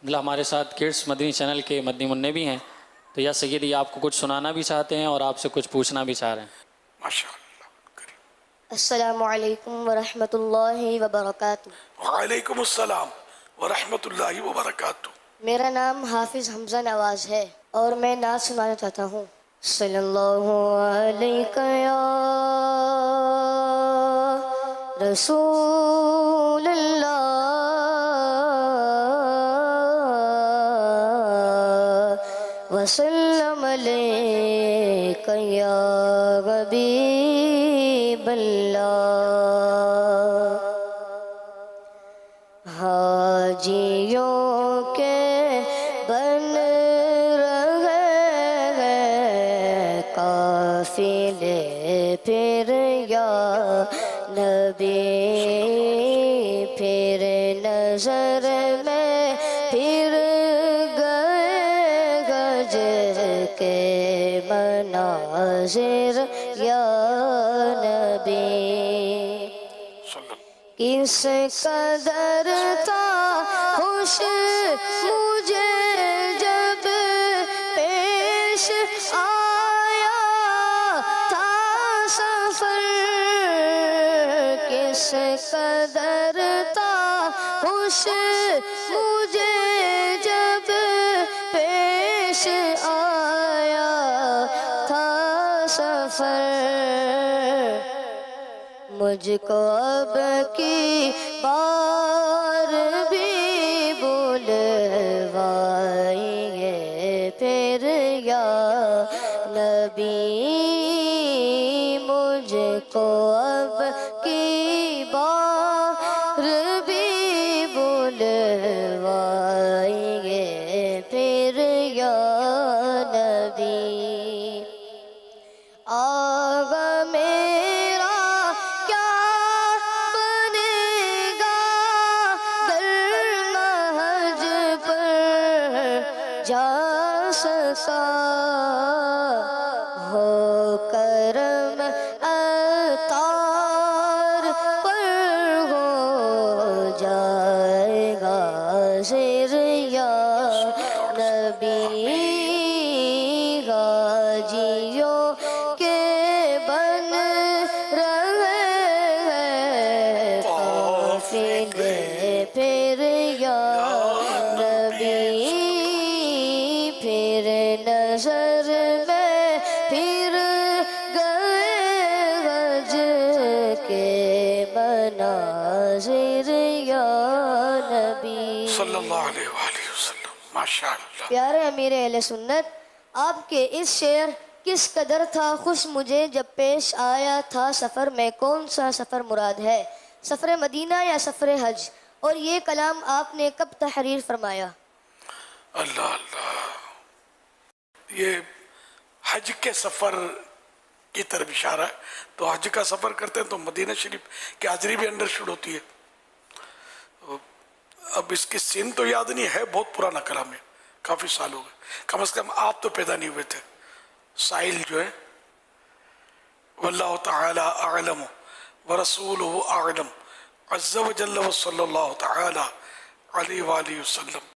مطلب ہمارے ساتھ کڈس مدنی چینل کے مدنی منع بھی ہیں، تو یا سیدی آپ کو کچھ سنانا بھی چاہتے ہیں اور آپ سے کچھ پوچھنا بھی چاہ رہے ہیں۔ ماشاء اللہ کریم۔ السلام علیکم ورحمۃ اللہ وبرکاتہ۔ وعلیکم السلام ورحمۃ اللہ وبرکاتہ۔ میرا نام حافظ حمزہ نواز ہے اور میں نعت سنانا چاہتا ہوں۔ صلی اللہ علیہ یا رسول اللہ وسلم علیک یا حبیب اللہ۔ حاجیوں کے بن رہے ہیں قافلے پھر یا نبی، پھر نظر میں پھر گئے گج کے مناظر یا نبی۔ کس قدر تھا خوش مجھے جب پیش آیا تھا سفر، کس قدر تھا خوش مجھے جب پیش آیا تھا سفر۔ مجھ کو اب کی بار بھی بلوائیے پھر یا نبی، مجھ کو اب کی بار بھی بلوائیے پھر یا نبی۔ آغا میرا کیا بنے گا گر محج پر جا سکا، ہو کرم عطار پر ہو جائے گا حاضر یا نبی۔ حاجیوں کے بن رہے ہیں قافلے پھر یا نبی، پھر نظر میں پھر گئے حج کے مناظر یا نبی۔ صلی اللہ علیہ وآلہ وسلم۔ ماشاء اللہ۔ پیارے امیر اہل سنت، آپ کے اس شعر کس قدر تھا خوش مجھے جب پیش آیا تھا سفر میں، کون سا سفر مراد ہے، سفر مدینہ یا سفر حج، اور یہ کلام آپ نے کب تحریر فرمایا؟ اللہ اللہ، یہ حج کے سفر کی طرف اشارہ ہے۔ تو حج کا سفر کرتے ہیں تو مدینہ شریف کی حاضری بھی انڈر شوٹ ہوتی ہے۔ اب اس کی سین تو یاد نہیں ہے، بہت پرانا کلام ہے، کافی سال ہو گئے، کم از کم آپ تو پیدا نہیں ہوئے تھے۔ سائل جو ہے واللہ تعالی اعلم ورسولہ اعلم عز و جل وصلی اللہ تعالی علیہ وآلہ وسلم۔